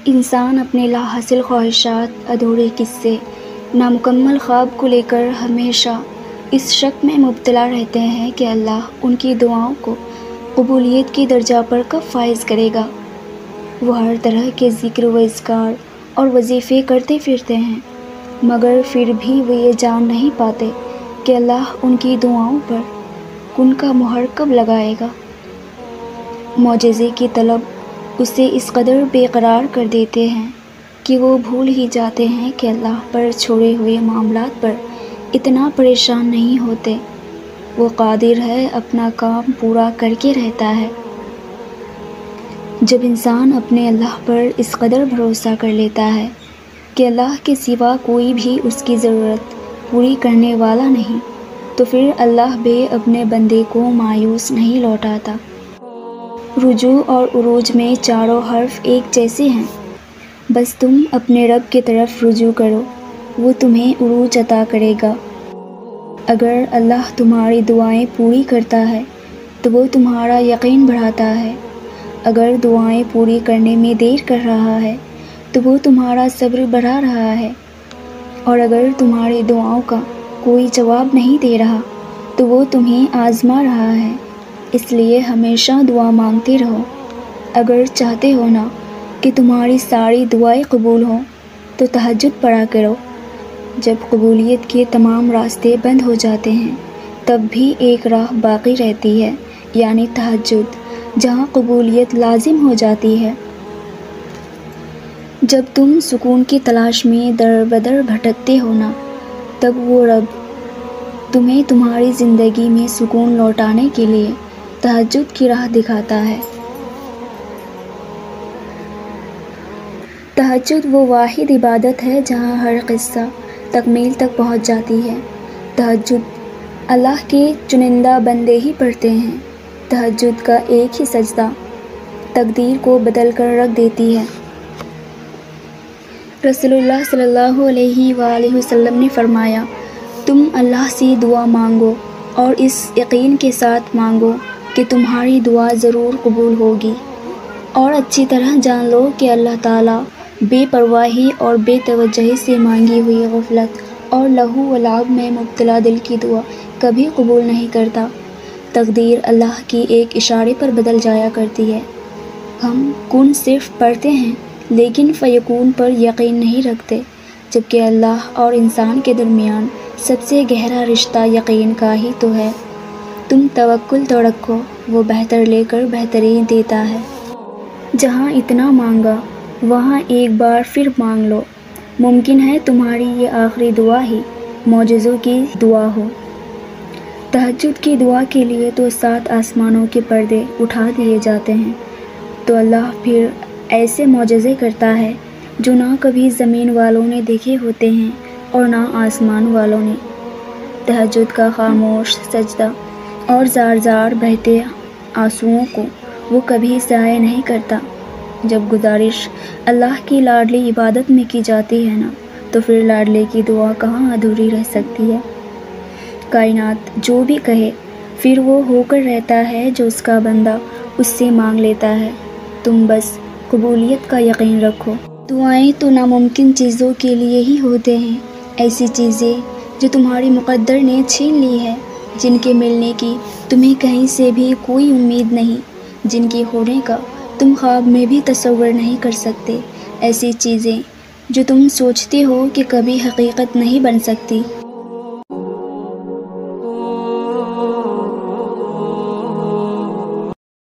انسان اپنے لا حاصل خواہشات، ادھورے قصے، نامکمل خواب کو لے کر ہمیشہ اس شک میں مبتلا رہتے ہیں کہ اللہ ان کی دعاؤں کو قبولیت کی درجہ پر کب فائز کرے گا۔ وہ ہر طرح کے ذکر و اذکار اور وظیفے کرتے پھرتے ہیں، مگر پھر بھی وہ یہ جان نہیں پاتے کہ اللہ ان کی دعاؤں پر کن کا مہر کب لگائے گا۔ معجزے کی طلب اسے اس قدر بے قرار کر دیتے ہیں کہ وہ بھول ہی جاتے ہیں کہ اللہ پر چھوڑے ہوئے معاملات پر اتنا پریشان نہیں ہوتے۔ وہ قادر ہے، اپنا کام پورا کر کے رہتا ہے۔ جب انسان اپنے اللہ پر اس قدر بھروسہ کر لیتا ہے کہ اللہ کے سوا کوئی بھی اس کی ضرورت پوری کرنے والا نہیں، تو پھر اللہ بھی اپنے بندے کو مایوس نہیں لوٹاتا۔ رجوع اور عروج میں چاروں حرف ایک جیسے ہیں، بس تم اپنے رب کی طرف رجوع کرو، وہ تمہیں عروج عطا کرے گا۔ اگر اللہ تمہاری دعائیں پوری کرتا ہے تو وہ تمہارا یقین بڑھاتا ہے، اگر دعائیں پوری کرنے میں دیر کر رہا ہے تو وہ تمہارا صبر بڑھا رہا ہے، اور اگر تمہاری دعاؤں کا کوئی جواب نہیں دے رہا تو وہ تمہیں آزما رہا ہے۔ اس لیے ہمیشہ دعا مانگتے رہو۔ اگر چاہتے ہو نا کہ تمہاری ساری دعائیں قبول ہوں تو تہجد پڑھا کرو۔ جب قبولیت کے تمام راستے بند ہو جاتے ہیں تب بھی ایک راہ باقی رہتی ہے، یعنی تہجد، جہاں قبولیت لازم ہو جاتی ہے۔ جب تم سکون کی تلاش میں در بدر بھٹکتے ہو نا، تب وہ رب تمہیں تمہاری زندگی میں سکون لوٹانے کے لیے تہجد کی راہ دکھاتا ہے۔ تہجد وہ واحد عبادت ہے جہاں ہر قصہ تکمیل تک پہنچ جاتی ہے۔ تہجد اللہ کے چنندہ بندے ہی پڑھتے ہیں۔ تہجد کا ایک ہی سجدہ تقدیر کو بدل کر رکھ دیتی ہے۔ رسول اللہ صلی اللہ علیہ وآلہ وسلم نے فرمایا، تم اللہ سے دعا مانگو اور اس یقین کے ساتھ مانگو کہ تمہاری دعا ضرور قبول ہوگی، اور اچھی طرح جان لو کہ اللہ تعالیٰ بے پرواہی اور بے توجہی سے مانگی ہوئی غفلت اور لہو و لعب میں مبتلا دل کی دعا کبھی قبول نہیں کرتا۔ تقدیر اللہ کی ایک اشارے پر بدل جایا کرتی ہے۔ ہم کن صرف پڑھتے ہیں لیکن فیکون پر یقین نہیں رکھتے، جبکہ اللہ اور انسان کے درمیان سب سے گہرا رشتہ یقین کا ہی تو ہے۔ تم توکل تو رکھو، وہ بہتر لے کر بہترین دیتا ہے۔ جہاں اتنا مانگا وہاں ایک بار پھر مانگ لو، ممکن ہے تمہاری یہ آخری دعا ہی معجزوں کی دعا ہو۔ تہجد کی دعا کے لیے تو 7 آسمانوں کے پردے اٹھا دیے جاتے ہیں، تو اللہ پھر ایسے معجزے کرتا ہے جو نہ کبھی زمین والوں نے دیکھے ہوتے ہیں اور نہ آسمان والوں نے۔ تہجد کا خاموش سجدہ اور زار زار بہتے آنسوؤں کو وہ کبھی ضائع نہیں کرتا۔ جب گزارش اللہ کی لاڈلی عبادت میں کی جاتی ہے نا، تو پھر لاڈلے کی دعا کہاں ادھوری رہ سکتی ہے۔ کائنات جو بھی کہے پھر وہ ہو کر رہتا ہے جو اس کا بندہ اس سے مانگ لیتا ہے۔ تم بس قبولیت کا یقین رکھو۔ دعائیں تو ناممکن چیزوں کے لیے ہی ہوتے ہیں، ایسی چیزیں جو تمہاری مقدر نے چھین لی ہے، جن کے ملنے کی تمہیں کہیں سے بھی کوئی امید نہیں، جن کے ہونے کا تم خواب میں بھی تصور نہیں کر سکتے، ایسی چیزیں جو تم سوچتے ہو کہ کبھی حقیقت نہیں بن سکتی۔